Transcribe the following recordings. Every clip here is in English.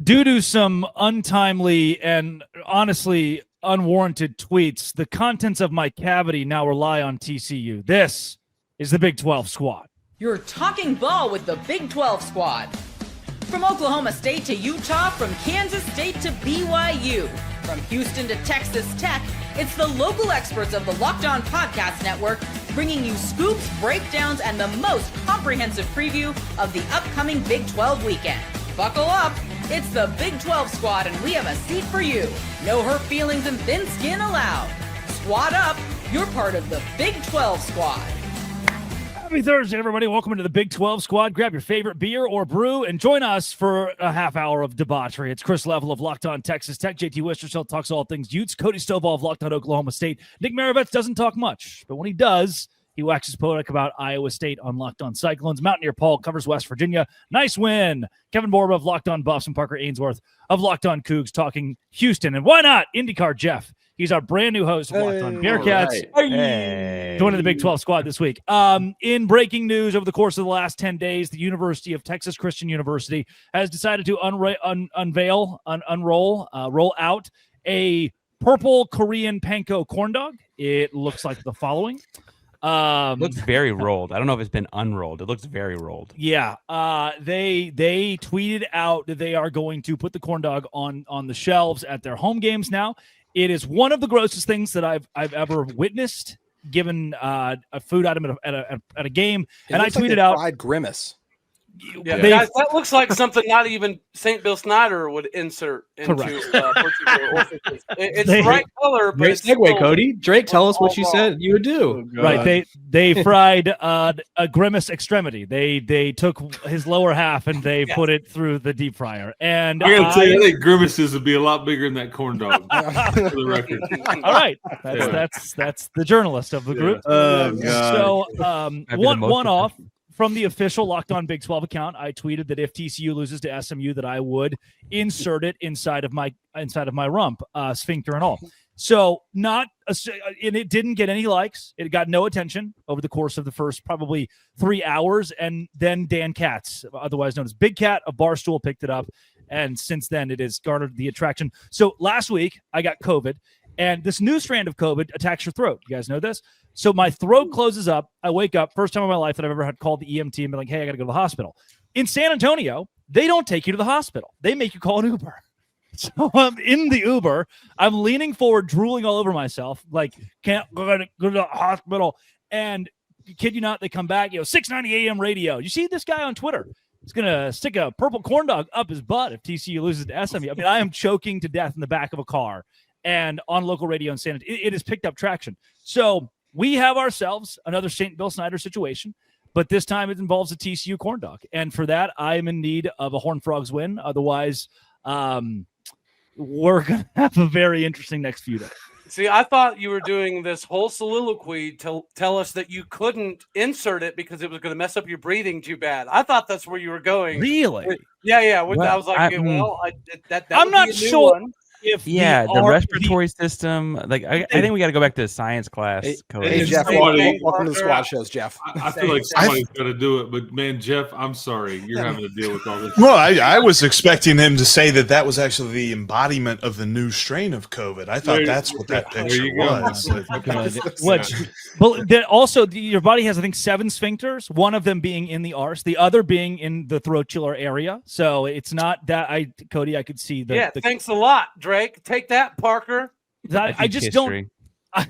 Due to some untimely and honestly unwarranted tweets, the contents of my cavity now rely on TCU. This is the Big 12 squad. You're talking ball with the Big 12 squad. From Oklahoma State to Utah, from Kansas State to BYU, from Houston to Texas Tech, it's the local experts of the Locked On Podcast Network bringing you scoops, breakdowns, and the most comprehensive preview of the upcoming Big 12 weekend. Buckle up. It's the Big 12 squad, and we have a seat for you. No hurt feelings and thin skin allowed. Squad up. You're part of the Big 12 squad. Happy Thursday, everybody. Welcome into the Big 12 squad. Grab your favorite beer or brew and join us for a half hour of debauchery. It's Chris Level of Locked On Texas Tech. JT Wistershell talks all things Utes. Cody Stovall of Locked On Oklahoma State. Nick Maravets doesn't talk much, but when he does, he waxes poetic about Iowa State on Locked On Cyclones. Mountaineer Paul covers West Virginia. Nice win. Kevin Borba of Locked On Buffs and Parker Ainsworth of Locked On Cougs talking Houston. And why not IndyCar Jeff? He's our brand new host of Locked On Bearcats. Hey. Joining the Big 12 squad this week. In breaking news over the course of the last 10 days, the University of Texas Christian University has decided to roll out a purple Korean panko corn dog. It looks like the following. It looks very rolled. I don't know if it's been unrolled. It looks very rolled. Yeah. They tweeted out that they are going to put the corn dog on the shelves at their home games now. It is one of the grossest things that I've ever witnessed, given a food item at a game. And I tweeted out fried grimace. Yeah, guys, that looks like something not even St. Bill Snyder would insert into Portugal. It's the right color. But great segue, Cody. Drake, tell us what you said you would do. Oh, right, they fried a grimace extremity. They took his lower half and they put it through the deep fryer. And I gotta tell you, I think grimaces would be a lot bigger than that corn dog. For the record. All right, that's the journalist of the group. Oh God. So one off. From the official Locked On Big 12 account, I tweeted that if TCU loses to SMU, that I would insert it inside of my rump, sphincter and all. So and it didn't get any likes. It got no attention over the course of the first probably 3 hours, and then Dan Katz, otherwise known as Big Cat of Barstool, picked it up, and since then it has garnered the attraction. So last week I got COVID, and this new strand of COVID attacks your throat. You guys know this? So my throat closes up. I wake up, first time in my life that I've ever had called the EMT and been like, hey, I got to go to the hospital. In San Antonio, they don't take you to the hospital. They make you call an Uber. So I'm in the Uber. I'm leaning forward, drooling all over myself, like, can't go to the hospital. And kid you not, they come back, 690 AM radio. You see this guy on Twitter? He's going to stick a purple corn dog up his butt if TCU loses to SMU. I mean, I am choking to death in the back of a car and on local radio in San Antonio. It has picked up traction. So we have ourselves another St. Bill Snyder situation, but this time it involves a TCU corn dog. And for that, I am in need of a Horned Frogs win. Otherwise, we're going to have a very interesting next few days. See, I thought you were doing this whole soliloquy to tell us that you couldn't insert it because it was going to mess up your breathing too bad. I thought that's where you were going. Really? Yeah. I was like, I'm not sure. The respiratory system. Like, I think we got to go back to science class. Hey, Jeff, welcome to the squad shows, Jeff. I feel like somebody's got to do it, but man, Jeff, I'm sorry, you're having to deal with all this. Well, I was expecting him to say that was actually the embodiment of the new strain of COVID. I thought that's what that picture was. But also, your body has, I think, 7 sphincters. One of them being in the arse, the other being in the throatular area. So it's not that Cody, I could see the. Yeah, thanks a lot, Drake. Take that, Parker. I just don't. I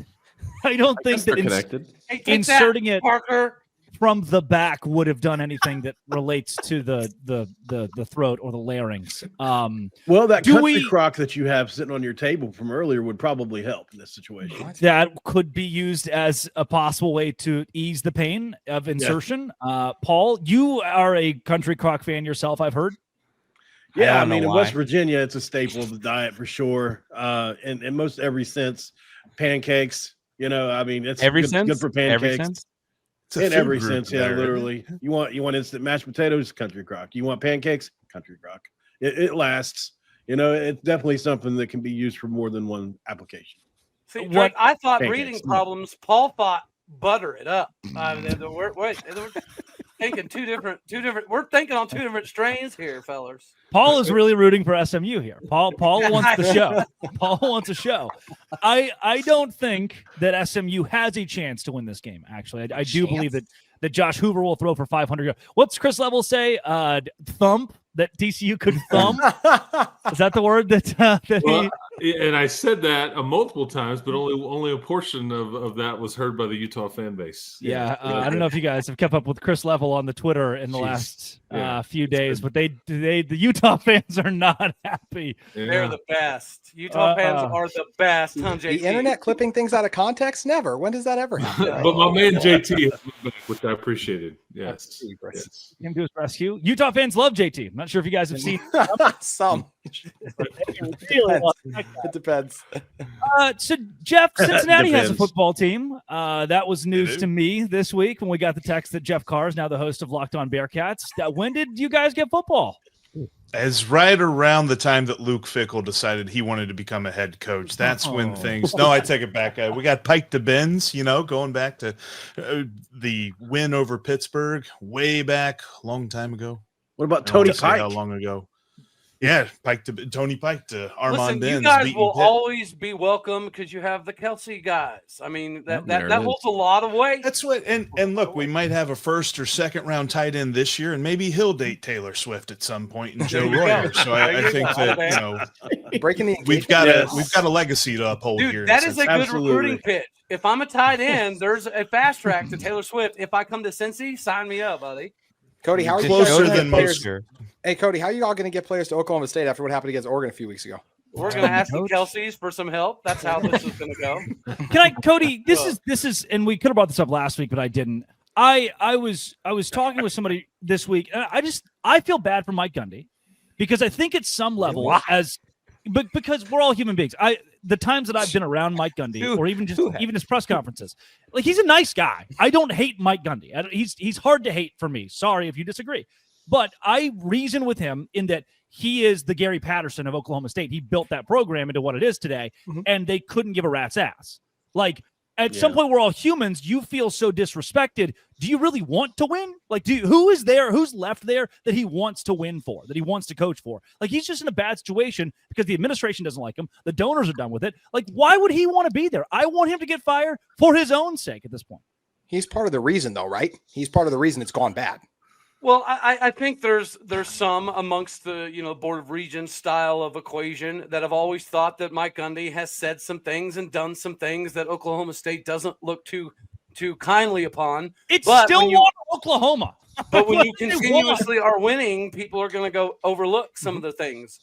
don't think that inserting it, Parker, from the back would have done anything that relates to the throat or the larynx. Well, that country crock that you have sitting on your table from earlier would probably help in this situation. That could be used as a possible way to ease the pain of insertion. Yeah. Paul, you are a country crock fan yourself, I've heard. Yeah, I mean, in West Virginia, it's a staple of the diet for sure. In most every sense, pancakes. I mean, it's good for pancakes. In every sense, yeah, literally. You want instant mashed potatoes, country crock. You want pancakes, country crock. It lasts. It's definitely something that can be used for more than one application. See, Drake, I thought breathing problems. Paul thought butter it up. thinking two different. We're thinking on two different strains here, fellas. Paul is really rooting for SMU here. Paul wants the show. Paul wants a show. I don't think that SMU has a chance to win this game. Actually, I do believe that Josh Hoover will throw for 500 yards. What's Chris Level say? Thump. That TCU could thump. Is that the word that and I said that multiple times, but only a portion of that was heard by the Utah fan base. Yeah, I don't know if you guys have kept up with Chris Level on the Twitter in the last few days, but the Utah fans are not happy. Yeah. They're the best. Utah fans are the best. Huh, JT? The internet clipping things out of context? Never. When does that ever happen? But my man JT has been back, which I appreciated. Yes. Came to his rescue. Utah fans love JT. I'm not sure if you guys have seen some. It depends. So Jeff, Cincinnati has a football team. That was news to me this week when we got the text that Jeff Carr is now the host of Locked On Bearcats. When did you guys get football? As right around the time that Luke Fickell decided he wanted to become a head coach. That's when things – no, I take it back. We got Pike to Benz, going back to the win over Pittsburgh way back a long time ago. What about Tony Pike? How long ago? Yeah, Tony Pike to Armand Benz. You guys will always be welcome because you have the Kelsey guys. I mean, that holds a lot of weight. That's what. And look, we might have a first or second round tight end this year, and maybe he'll date Taylor Swift at some point and Joe Royer. So I think that breaking the we've got a legacy to uphold here. That is a good recruiting pitch. If I'm a tight end, there's a fast track to Taylor Swift. If I come to Cincy, sign me up, buddy. Cody, how are you closer than most? Hey, Cody, how are you all going to get players to Oklahoma State after what happened against Oregon a few weeks ago? We're going to ask the Kelseys for some help. That's how this is going to go. Cody? This is, and we could have brought this up last week, but I didn't. I was talking with somebody this week, and I feel bad for Mike Gundy because I think at some level but because we're all human beings. The times that I've been around Mike Gundy, or even his press conferences, like he's a nice guy. I don't hate Mike Gundy. He's hard to hate for me. Sorry if you disagree. But I reason with him in that he is the Gary Patterson of Oklahoma State. He built that program into what it is today, and they couldn't give a rat's ass. Like, at some point, we're all humans. You feel so disrespected. Do you really want to win? Like, who's left there that he wants to win for, that he wants to coach for? Like, he's just in a bad situation because the administration doesn't like him. The donors are done with it. Like, why would he want to be there? I want him to get fired for his own sake at this point. He's part of the reason, though, right? He's part of the reason it's gone bad. Well, I think there's some amongst the Board of Regents style of equation that have always thought that Mike Gundy has said some things and done some things that Oklahoma State doesn't look too kindly upon. It's still Oklahoma. But when you continuously are winning, people are going to go overlook some of the things.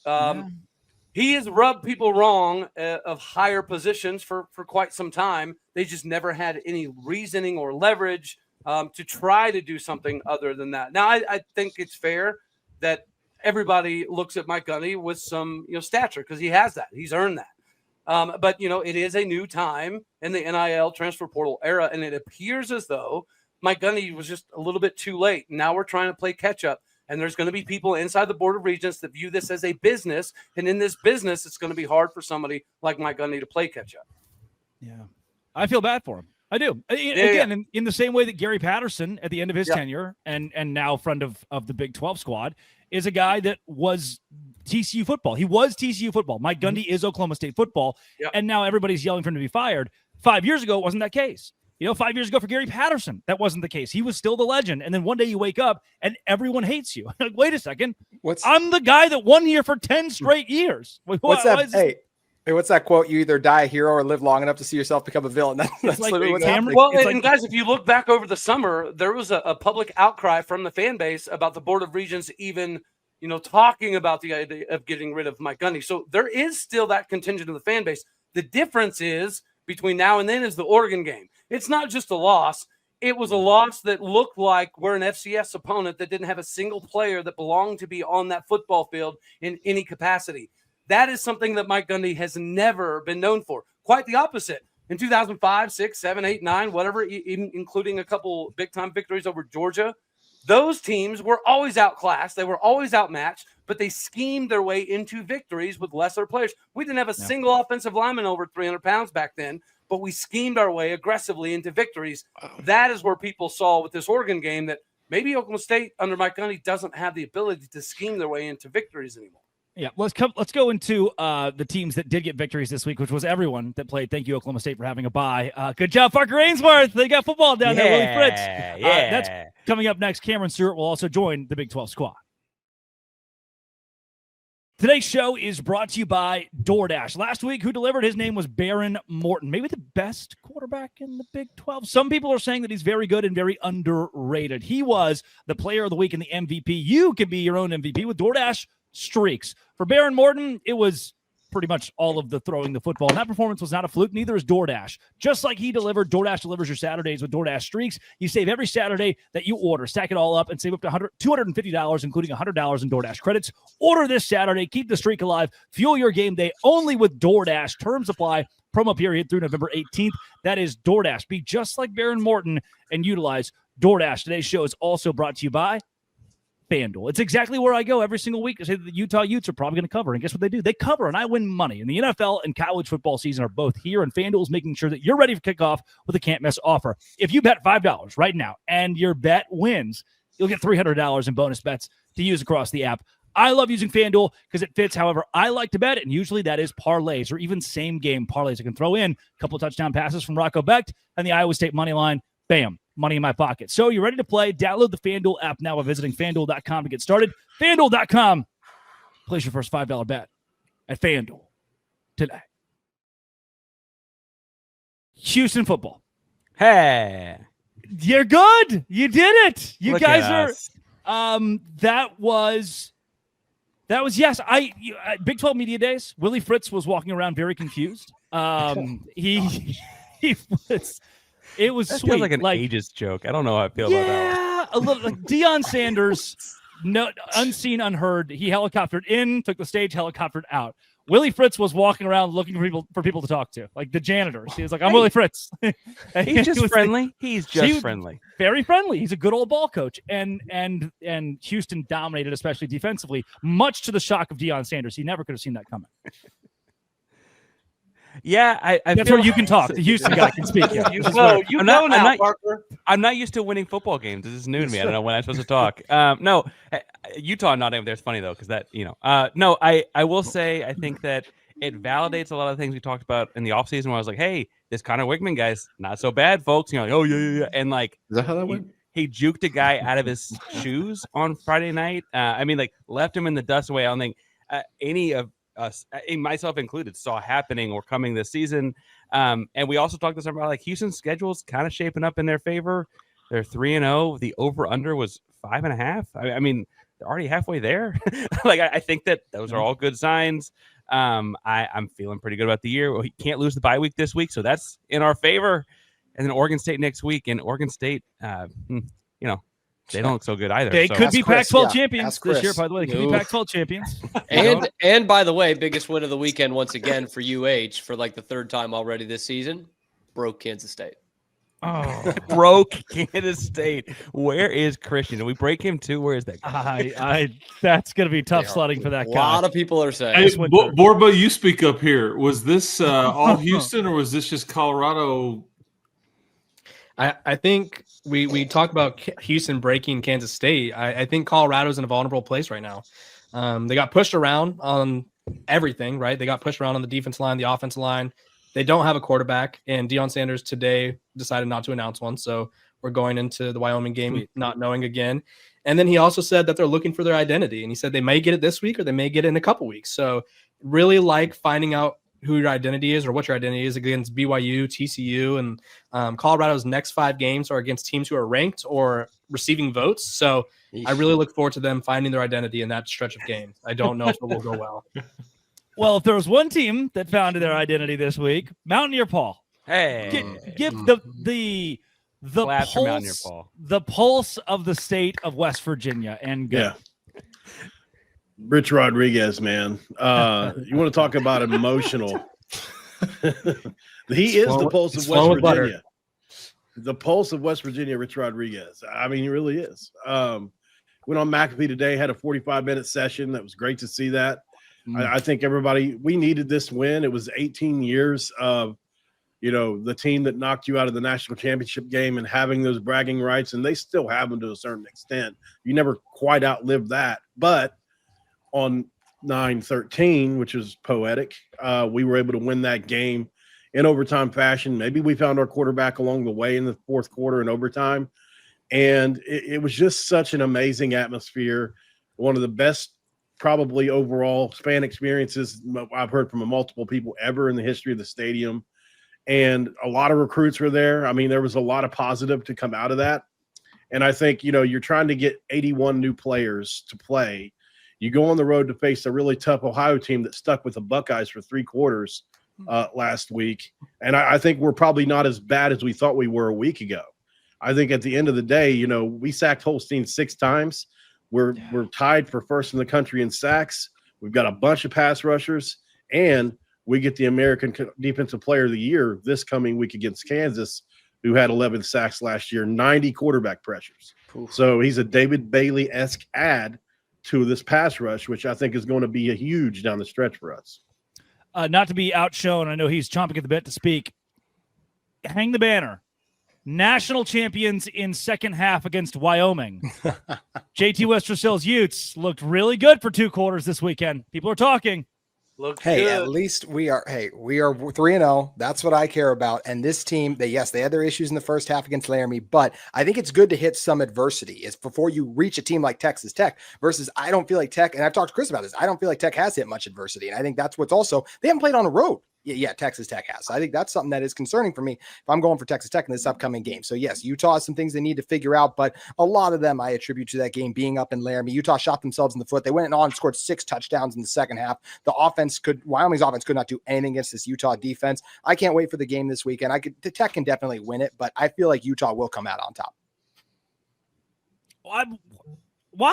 He has rubbed people wrong of higher positions for quite some time. They just never had any reasoning or leverage to try to do something other than that. Now, I think it's fair that everybody looks at Mike Gundy with some stature because he has that. He's earned that. But, it is a new time in the NIL transfer portal era, and it appears as though Mike Gundy was just a little bit too late. Now we're trying to play catch up, and there's going to be people inside the Board of Regents that view this as a business, and in this business, it's going to be hard for somebody like Mike Gundy to play catch up. Yeah, I feel bad for him. I do. Again, in the same way that Gary Patterson at the end of his tenure and now friend of the Big 12 squad is a guy that was TCU football. He was TCU football. Mike Gundy is Oklahoma State football. And now everybody's yelling for him to be fired. 5 years ago, it wasn't that case. 5 years ago for Gary Patterson, that wasn't the case. He was still the legend. And then one day you wake up and everyone hates you. Like, wait a second. I'm the guy that won here for 10 straight years. What's that? Hey, what's that quote? You either die a hero or live long enough to see yourself become a villain. That's literally what's happening. Well, and guys, if you look back over the summer, there was a public outcry from the fan base about the Board of Regents even, talking about the idea of getting rid of Mike Gundy. So there is still that contingent of the fan base. The difference is between now and then is the Oregon game. It's not just a loss. It was a loss that looked like we're an FCS opponent that didn't have a single player that belonged to be on that football field in any capacity. That is something that Mike Gundy has never been known for. Quite the opposite. In 2005, 6, 7, 8, 9, whatever, even including a couple big-time victories over Georgia, those teams were always outclassed. They were always outmatched, but they schemed their way into victories with lesser players. We didn't have a single offensive lineman over 300 pounds back then, but we schemed our way aggressively into victories. That is where people saw with this Oregon game that maybe Oklahoma State under Mike Gundy doesn't have the ability to scheme their way into victories anymore. Yeah, let's go into the teams that did get victories this week, which was everyone that played. Thank you, Oklahoma State, for having a bye. Good job, Parker Ainsworth. They got football down there, Willie Fritz. That's coming up next. Cameron Stewart will also join the Big 12 squad. Today's show is brought to you by DoorDash. Last week, who delivered? His name was Baron Morton. Maybe the best quarterback in the Big 12. Some people are saying that he's very good and very underrated. He was the player of the week and the MVP. You can be your own MVP with DoorDash streaks. For Baron Morton, it was pretty much all of the throwing the football. And that performance was not a fluke. Neither is DoorDash. Just like he delivered, DoorDash delivers your Saturdays with DoorDash streaks. You save every Saturday that you order. Stack it all up and save up to $250, including $100 in DoorDash credits. Order this Saturday. Keep the streak alive. Fuel your game day only with DoorDash. Terms apply. Promo period through November 18th. That is DoorDash. Be just like Baron Morton and utilize DoorDash. Today's show is also brought to you by FanDuel. It's exactly where I go every single week to say that the Utah Utes are probably going to cover. And guess what they do? They cover, and I win money. And the NFL and college football season are both here, and FanDuel is making sure that you're ready for kickoff with a can't-miss offer. If you bet $5 right now and your bet wins, you'll get $300 in bonus bets to use across the app. I love using FanDuel because it fits however I like to bet, and usually that is parlays or even same-game parlays. I can throw in a couple of touchdown passes from Rocco Becht and the Iowa State money line. Bam. Money in my pocket. So you're ready to play. Download the FanDuel app now by visiting FanDuel.com to get started. FanDuel.com. Place your first $5 bet at FanDuel today. Houston football. Hey. You're good. You did it. You Look guys are that was yes. Big 12 Media Days, Willie Fritz was walking around very confused. He was. It was that sweet. Feels like an ageist joke. I don't know how I feel about that. Yeah, a little like Deion Sanders, no, unseen, unheard. He helicoptered in, took the stage, helicoptered out. Willie Fritz was walking around looking for people to talk to, like the janitors. He was like, "I'm Willie Fritz." He's just friendly. He's just friendly. Very friendly. He's a good old ball coach, and Houston dominated, especially defensively, much to the shock of Deion Sanders. He never could have seen that coming. Yeah, that's where you can talk. The Houston guy can speak. Yeah. Parker. I'm not used to winning football games. This is new to me. I don't know when I'm supposed to talk. No, Utah not even there. It's funny though, because that no, I will say I think that it validates a lot of things we talked about in the offseason where I was like, hey, this Connor Wickman guy's not so bad, folks. Like, oh yeah, and like, is that how that went? He juked a guy out of his shoes on Friday night. Left him in the dust away. I don't think any of us, myself included, saw happening or coming this season. And we also talked this about like Houston's schedule's kind of shaping up in their favor. They're 3-0. The over/under was 5.5. I mean, they're already halfway there. I think that those are all good signs. I'm feeling pretty good about the year. We can't lose the bye week this week, so that's in our favor. And then Oregon State next week, and Oregon State, they don't look so good either. They could be Pac-12 champions this year, by the way. They could be Pac-12 champions. And by the way, biggest win of the weekend once again for UH for like the third time already this season, broke Kansas State. Oh, broke Kansas State. Where is Christian? Did we break him too? Where is that guy? That's going to be tough sledding for that guy. A lot of people are saying. Hey, Borba, you speak up here. Was this all Houston or was this just Colorado? I think we talked about Houston breaking Kansas State. I think Colorado's in a vulnerable place right now. They got pushed around on everything, right? They got pushed around on the defense line, the offensive line. They don't have a quarterback, and Deion Sanders today decided not to announce one. So we're going into the Wyoming game not knowing again. And then he also said that they're looking for their identity, and he said they may get it this week or they may get it in a couple weeks. So really like finding out who your identity is or what your identity is against BYU, TCU, and Colorado's next 5 games are against teams who are ranked or receiving votes. So I really look forward to them finding their identity in that stretch of games. I don't know if it will go well. Well, if there was one team that found their identity this week, Mountaineer Paul. Hey, give the pulse of the state of West Virginia and go. Yeah. Rich Rodriguez, man. You want to talk about emotional? He is the pulse of West Virginia. The pulse of West Virginia, Rich Rodriguez. I mean, he really is. Went on McAfee today, had a 45-minute session. That was great to see that. I think we needed this win. It was 18 years of the team that knocked you out of the national championship game and having those bragging rights, and they still have them to a certain extent. You never quite outlived that. But on 9-13, which is poetic, we were able to win that game in overtime fashion. Maybe we found our quarterback along the way in the fourth quarter in overtime. And it was just such an amazing atmosphere. One of the best, probably overall fan experiences I've heard from multiple people ever in the history of the stadium. And a lot of recruits were there. I mean, there was a lot of positive to come out of that. And I think, you're trying to get 81 new players to play. You go on the road to face a really tough Ohio team that stuck with the Buckeyes for 3 quarters last week. And I think we're probably not as bad as we thought we were a week ago. I think at the end of the day, we sacked Holstein 6 times. We're tied for first in the country in sacks. We've got a bunch of pass rushers, and we get the American Defensive Player of the Year this coming week against Kansas, who had 11 sacks last year, 90 quarterback pressures. Oof. So he's a David Bailey-esque add to this pass rush, which I think is going to be a huge down the stretch for us. Not to be outshone, I know he's chomping at the bit to speak. Hang the banner. National champions in second half against Wyoming. JT Westersel's Utes looked really good for 2 quarters this weekend. People are talking. Good. At least we are 3-0. That's what I care about. And this team, they had their issues in the first half against Laramie, but I think it's good to hit some adversity. It's before you reach a team like Texas Tech versus I don't feel like Tech, and I've talked to Chris about this, I don't feel like Tech has hit much adversity. And I think that's what's also, they haven't played on the road. Yeah, Texas Tech has. So I think that's something that is concerning for me if I'm going for Texas Tech in this upcoming game. So yes, Utah has some things they need to figure out, but a lot of them I attribute to that game being up in Laramie. Utah shot themselves in the foot. They went on and scored 6 touchdowns in the second half. Wyoming's offense could not do anything against this Utah defense. I can't wait for the game this weekend. The Tech can definitely win it, but I feel like Utah will come out on top. Why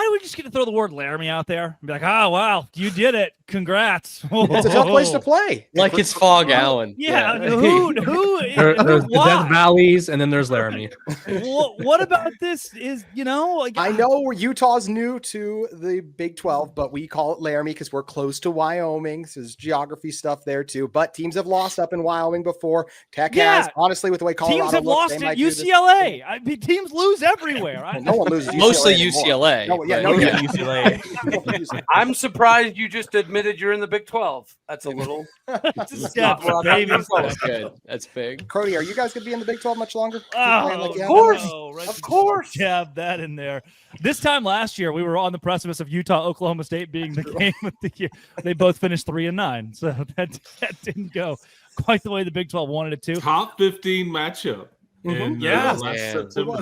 do we just get to throw the word Laramie out there and be like, oh, wow, you did it. Congrats. It's a tough place to play. Like it's Fog Allen. Yeah. Who there's Death Valleys, and then there's Laramie. What about this is, I know Utah's new to the Big 12, but we call it Laramie because we're close to Wyoming. So there's geography stuff there too. But teams have lost up in Wyoming before. Tech has, honestly, with the way Colorado teams have lost at UCLA. I mean, teams lose everywhere. No one loses. Mostly UCLA. UCLA. I'm surprised you just admitted you're in the Big 12. That's a little. That's good. That's big. Cody, are you guys going to be in the Big 12 much longer? Of course. Have that in there. This time last year, we were on the precipice of Utah, Oklahoma State being the game of the year. They both finished 3-9, so that didn't go quite the way the Big 12 wanted it to. Top 15 matchup. Last September.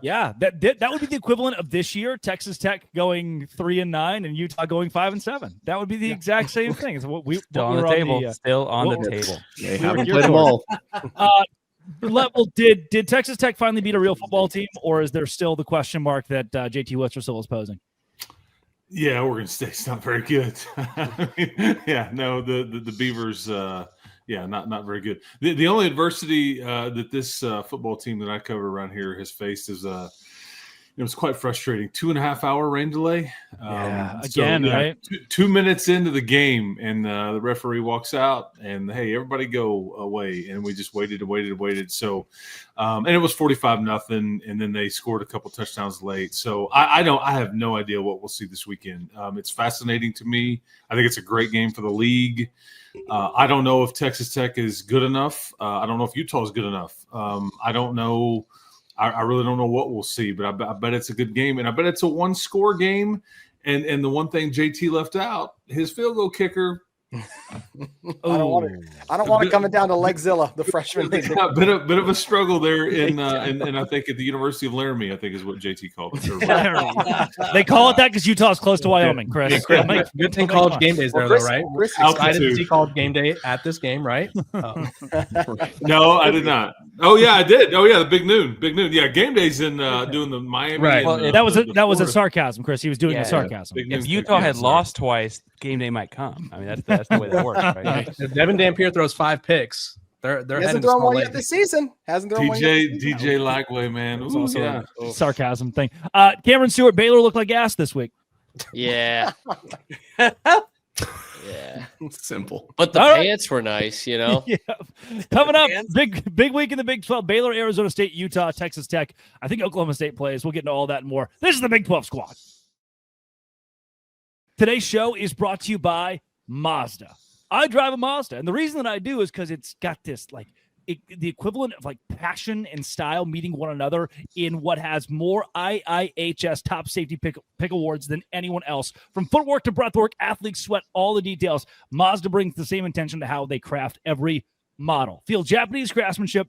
That would be the equivalent of this year, Texas Tech going 3-9 and Utah going 5-7. That would be the exact same thing. It's what we still on the table. Still on the table. They haven't played them all. Did Texas Tech finally beat a real football team, or is there still the question mark that JT Westersill is posing? Yeah, Oregon State's not very good. The Beavers. Not very good. The only adversity that this football team that I cover around here has faced is it's quite frustrating. 2.5-hour rain delay. Right? 2 minutes into the game, and the referee walks out, and hey, everybody go away, and we just waited. So, and it was 45-0, and then they scored a couple touchdowns late. So I have no idea what we'll see this weekend. It's fascinating to me. I think it's a great game for the league. I don't know if Texas Tech is good enough. I don't know if Utah is good enough. I don't know. I really don't know what we'll see, but I bet it's a good game, and I bet it's a 1-score game. And the one thing JT left out, his field goal kicker. I don't want it coming down to Legzilla, the freshman. Bit of a struggle there in I think at the University of Laramie, I think is what JT called it. They call it that because Utah's close to Wyoming, Chris. Good thing College Game Day is there, though, right? Chris excited to see College Game Day at this game, right? No, I did not. Oh yeah, I did. Oh yeah, the big noon. Yeah, Game Day's in doing the Miami. Right. That was a sarcasm, Chris. He was doing a sarcasm. If Utah had lost twice, Game Day might come. I mean, that's the way that works, right? If Devin Dampier throws 5 picks, they're hasn't thrown one yet this season. DJ Lagway, man. It was also a sarcasm thing. Cameron Stewart, Baylor looked like ass this week. Yeah. Yeah. Simple. But the All right. pants were nice, you know? Yeah. Coming up, big week in the Big 12. Baylor, Arizona State, Utah, Texas Tech. I think Oklahoma State plays. We'll get into all that and more. This is the Big 12 Squad. Today's show is brought to you by Mazda. I drive a Mazda, and the reason that I do is because it's got this the equivalent of passion and style meeting one another in what has more IIHS top safety pick awards than anyone else. From footwork to breathwork, athletes sweat all the details. Mazda brings the same intention to how they craft every model. Feel Japanese craftsmanship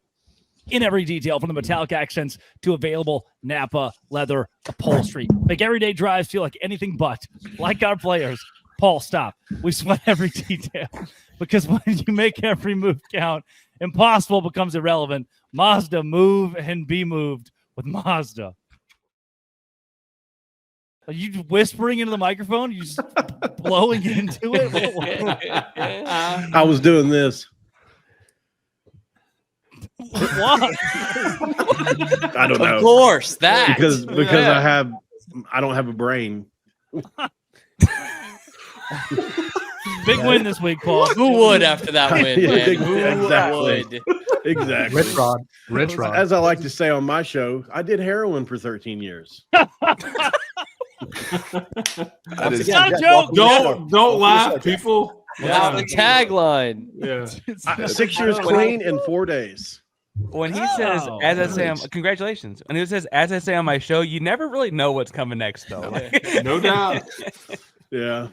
in every detail, from the metallic accents to available Napa leather upholstery. Make everyday drives feel like anything but. Like our players. Paul, stop. We sweat every detail because when you make every move count, impossible becomes irrelevant. Mazda, move and be moved with Mazda. Are you whispering into the microphone? Are you just blowing into it? I was doing this. What? I don't know. Of course, that. Because I don't have a brain. Big win this week, Paul. Who would after that win, man? Who Exactly. would? Exactly. Rich Rod. As I like to say on my show, I did heroin for 13 years. It's not a joke. Don't laugh, people. That's the tagline. Yeah. 6 years clean in 4 days. When he says, as I say, congratulations. When he says, as I say on my show, you never really know what's coming next, though. No doubt. Yeah.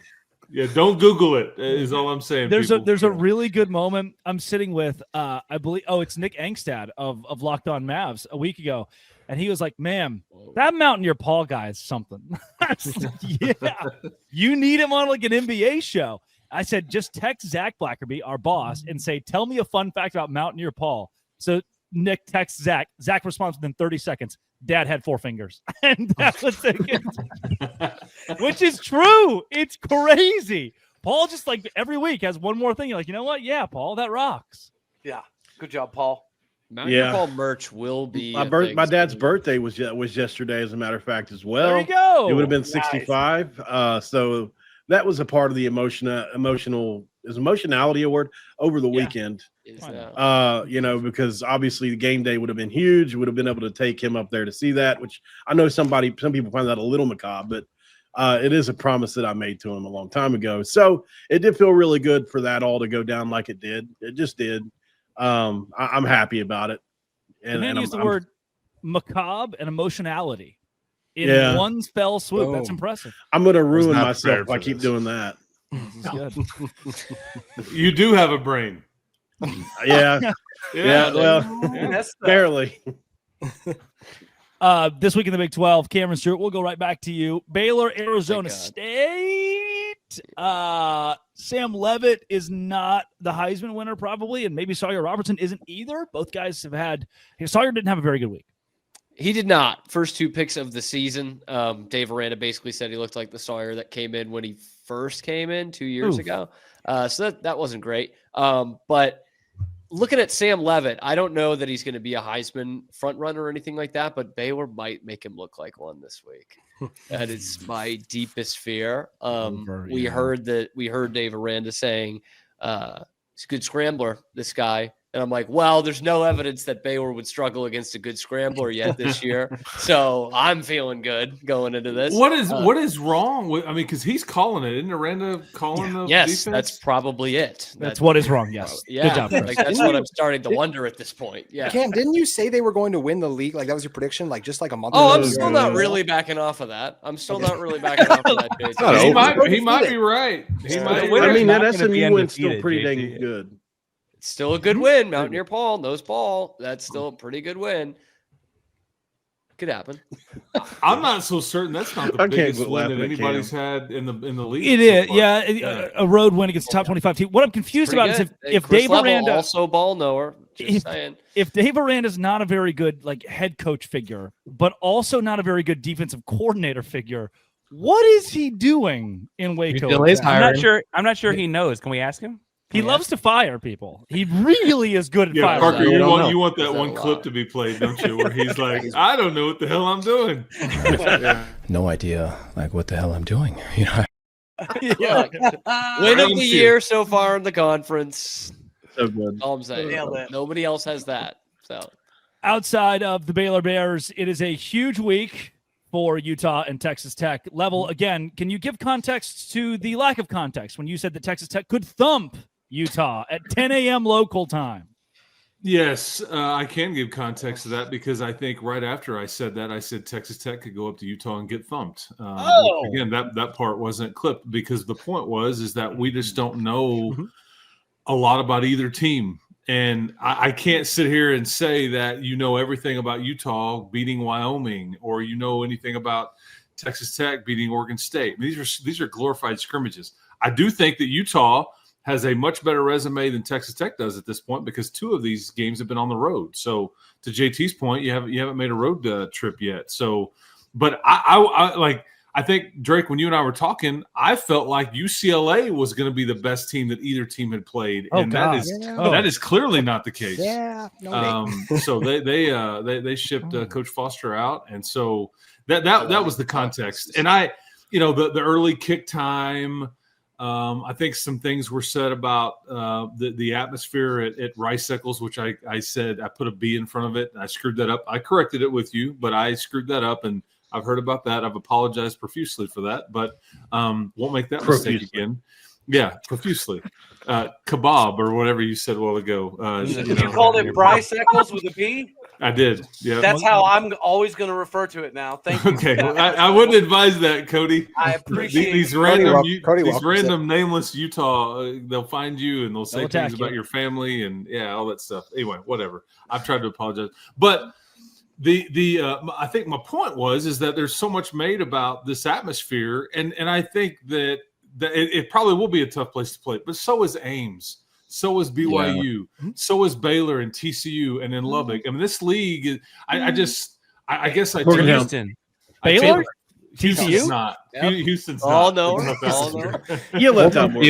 Yeah, don't Google it, is all I'm saying. There's a really good moment. I'm sitting with I believe it's Nick Angstad of Locked On Mavs a week ago, and he was like, "Man, that Mountaineer Paul guy is something." Yeah, you need him on like an NBA show. I said, just text Zach Blackerby, our boss, and say, "Tell me a fun fact about Mountaineer Paul." So Nick texts Zach. Zach responds within 30 seconds. Dad had 4 fingers. And that was it. Which is true. It's crazy. Paul just every week has one more thing. You're like, you know what? Yeah, Paul, that rocks. Yeah. Good job, Paul. Mountaineer Paul merch will be my dad's birthday was yesterday, as a matter of fact, as well. There you go. It would have been 65. Nice. So that was a part of the emotionality award over the weekend. Because obviously the game day would have been huge. Would have been able to take him up there to see that, which I know some people find that a little macabre, but it is a promise that I made to him a long time ago. So it did feel really good for that all to go down like it did. It just did. I'm happy about it. And then use the word macabre and emotionality in one fell swoop. Boom. That's impressive. I'm going to ruin myself if I keep doing that. You do have a brain. Yeah. Well, barely. This week in the Big 12, Cameron Stewart, we'll go right back to you. Baylor, Arizona State. Sam Leavitt is not the Heisman winner, probably, and maybe Sawyer Robertson isn't either. Both guys have had – Sawyer didn't have a very good week. He did not. First 2 picks of the season. Dave Aranda basically said he looked like the Sawyer that came in when he first came in 2 years ago. So that wasn't great. But looking at Sam Leavitt, I don't know that he's going to be a Heisman front runner or anything like that, but Baylor might make him look like one this week. That is my deepest fear. We heard Dave Aranda saying he's a good scrambler, this guy. And I'm like, well, there's no evidence that Baylor would struggle against a good scrambler yet this year. So I'm feeling good going into this. What is wrong with? I mean, because he's calling it. Isn't Aranda calling the Yes, defense? that's probably it. That's what is wrong. Yes. Yeah. Good job. That's what I'm starting to wonder at this point. Yeah. Cam, didn't you say they were going to win the league? Like that was your prediction, like just like a month ago? Oh, I'm still not really backing off of that. He might be right. He might. I mean, that SMU win's still pretty dang good. Still a good win. Mountaineer Paul knows Paul. That's still a pretty good win. Could happen. I'm not so certain that's not the biggest win that anybody's had in the league. It is, yeah. A road win against top 25 team. What I'm confused about is if Dave Aranda also ball knower. If Dave Aranda is not a very good head coach figure, but also not a very good defensive coordinator figure, what is he doing in Waco? I'm not sure he knows. Can we ask him? He loves to fire people. He really is good at firing. Parker, you want that one clip to be played, don't you? Where he's like, I don't know what the hell I'm doing. No idea, what the hell I'm doing. Look, win of the year so far in the conference. So good. All I'm saying. Nobody else has that. So outside of the Baylor Bears, it is a huge week for Utah and Texas Tech. Level, again, can you give context to the lack of context when you said that Texas Tech could thump Utah at 10 a.m. local time? Yes, I can give context to that because I think right after I said that, I said Texas Tech could go up to Utah and get thumped. Again, that part wasn't clipped because the point is that we just don't know a lot about either team. And I can't sit here and say that you know everything about Utah beating Wyoming or you know anything about Texas Tech beating Oregon State. I mean, these are glorified scrimmages. I do think that Utah has a much better resume than Texas Tech does at this point because 2 of these games have been on the road. So to JT's point, you haven't made a road trip yet. So, but I think Drake, when you and I were talking, I felt like UCLA was going to be the best team that either team had played, and that is clearly not the case. Yeah, so they shipped Coach Foster out, and so that was the context. And the early kick time. I think some things were said about the atmosphere at Rice Eccles, which I said I put a B in front of it. And I screwed that up. I corrected it with you, but I screwed that up, and I've heard about that. I've apologized profusely for that, but won't make that mistake again. Yeah, profusely. Kebab or whatever you said a while ago. You called it Bryce Eccles with a B? I did. Yeah, that's how I'm always going to refer to it now. Thank you. Okay, I wouldn't advise that, Cody. I appreciate these random nameless Utah. They'll find you and they'll say things about your family and all that stuff. Anyway, whatever. I've tried to apologize, but I think my point is that there's so much made about this atmosphere, and I think that it probably will be a tough place to play, but so is Ames. So is BYU. So is Baylor and TCU and in Lubbock. I mean, this league, I guess Houston. Baylor? Houston's not. Yep. Houston's not. No. You left out more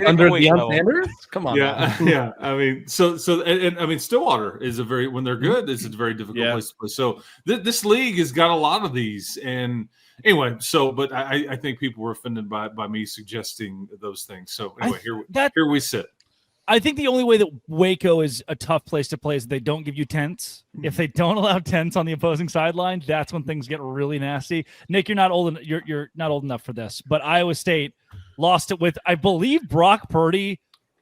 under Deion Sanders? Come on. Yeah. I mean, so I mean, Stillwater is when they're good, it's a very difficult place to play. So this league has got a lot of these, and anyway, but I think people were offended by me suggesting those things. So anyway, here we sit. I think the only way that Waco is a tough place to play is that they don't give you tents. If they don't allow tents on the opposing sideline, that's when things get really nasty. Nick, you're not old enough for this, but Iowa State lost it with, I believe, Brock Purdy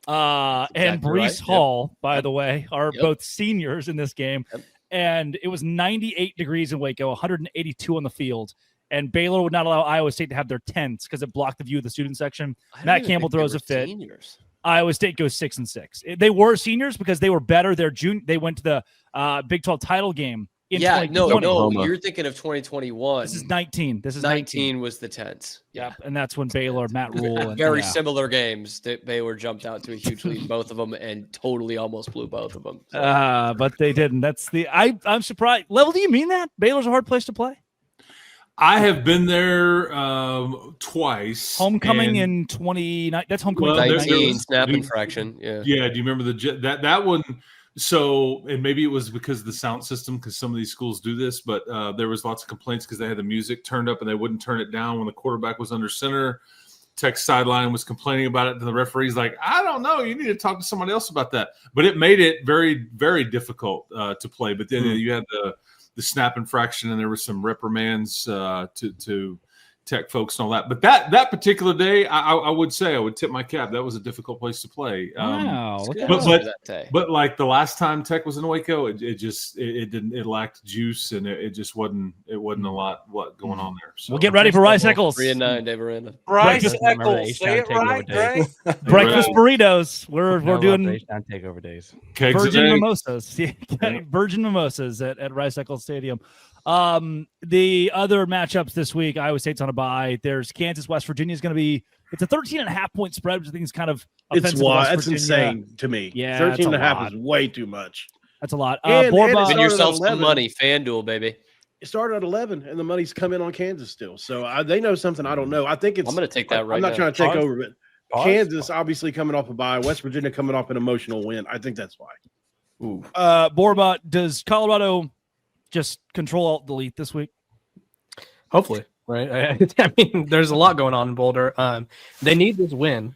and Breece Hall, by the way, are both seniors in this game. Yep. And it was 98 degrees in Waco, 182 on the field. And Baylor would not allow Iowa State to have their tents because it blocked the view of the student section. Matt Campbell throws a fit. Seniors. Iowa State goes 6-6. They were seniors because they were better. They went to the Big 12 title game. No, you're thinking of 2021. This is 19. 19 was the 10s. Yeah, and that's when Baylor, Matt Rule. Very similar games. That Baylor jumped out to a huge lead in both of them and totally almost blew both of them. So. But they didn't. I'm surprised. Level, do you mean that? Baylor's a hard place to play? I have been there twice. Homecoming in 29. That's homecoming. 19 snap infraction. Yeah. Yeah. Do you remember that one? So, and maybe it was because of the sound system, because some of these schools do this, but there was lots of complaints because they had the music turned up and they wouldn't turn it down when the quarterback was under center. Tech sideline was complaining about it to the referees, like, I don't know, you need to talk to somebody else about that. But it made it very, very difficult to play. But then you had the snap infraction, and there were some reprimands to Tech folks and all that. But that particular day, I would say I would tip my cap. That was a difficult place to play. Wow. But like the last time Tech was in Waco, it lacked juice, and it just wasn't a lot going on there. So we'll get ready for Rice Eccles. 3-9, Dave Aranda. Rice Eccles. Say it right, Greg. Breakfast burritos. We're doing takeover days. Virgin mimosas. Virgin mimosas at Rice Eccles Stadium. The other matchups this week, Iowa State's on a bye. There's Kansas, West Virginia is going to be. It's a 13.5 point spread, which I think is kind of offensive. It's insane to me. Yeah, 13.5 is way too much. That's a lot. Win yourself some money, FanDuel, baby. It started at 11, and the money's come in on Kansas still. So they know something I don't know. I think it's. I'm going to take that right. I'm not trying to take over, but Kansas obviously coming off a bye. West Virginia coming off an emotional win. I think that's why. Ooh. Borba, does Colorado just control alt delete this week? Hopefully. right? I mean, there's a lot going on in Boulder. They need this win.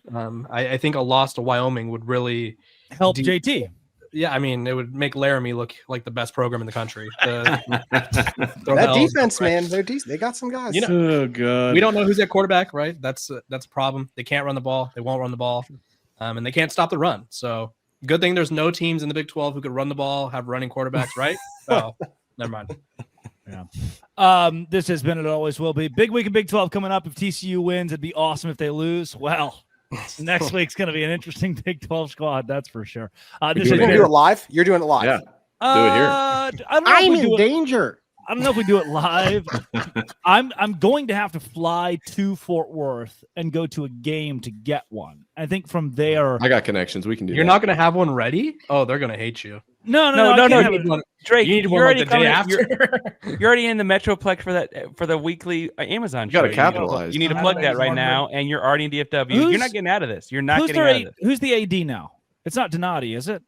I think a loss to Wyoming would really help JT. Yeah, I mean, it would make Laramie look like the best program in the country. That defense, man, they got some guys. You know, oh god, we don't know who's at quarterback, right? That's a problem. They can't run the ball. They won't run the ball, and they can't stop the run. So good thing there's no teams in the Big 12 who could run the ball, have running quarterbacks, right? So never mind. Yeah. This has been, it always will be. Big week in Big 12 coming up. If TCU wins, it'd be awesome. If they lose, well, next week's going to be an interesting Big 12 squad, that's for sure. This You're going to do it live? You're doing it live. Yeah. Do it here. I'm in danger. I don't know if we do it live. I'm going to have to fly to Fort Worth and go to a game to get one. I think from there, I got connections. We can do. You're not going to have one ready? Oh, they're going to hate you. No. Drake, you need one like the day after. You're already in the Metroplex for the weekly Amazon. You got to show. capitalize. You need to plug that right now, and you're already in DFW. You're not getting out of this. You're not getting out of this. Who's the AD now? It's not Donati, is it?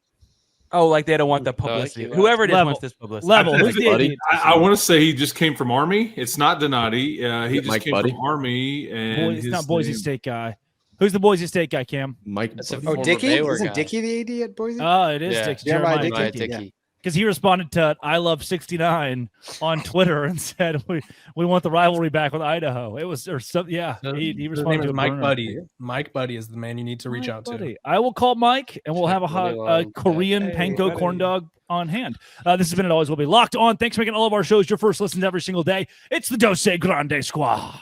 Oh, like they don't want the publicity. Whoever it is wants this publicity. Who's the AD? I want to say he just came from Army. It's not Donati. He just Mike came Buddy? from Army. And It's not Boise State guy. Who's the Boise State guy, Cam? Mike. Dickey? Isn't Dickey the AD at Boise? Oh, it is Dickey. Jeremiah Dickey. Yeah. Because he responded to I love 69 on Twitter and said we want the rivalry back with Idaho. It was or something. Yeah, he responded to Mike Buddy. Mike Buddy is the man you need to reach out to. I will call Mike and we'll have a hot Korean panko corn dog on hand. This has been It Always Will Be Locked On. Thanks for making all of our shows your first listens every single day. It's the Dose Grande Squad.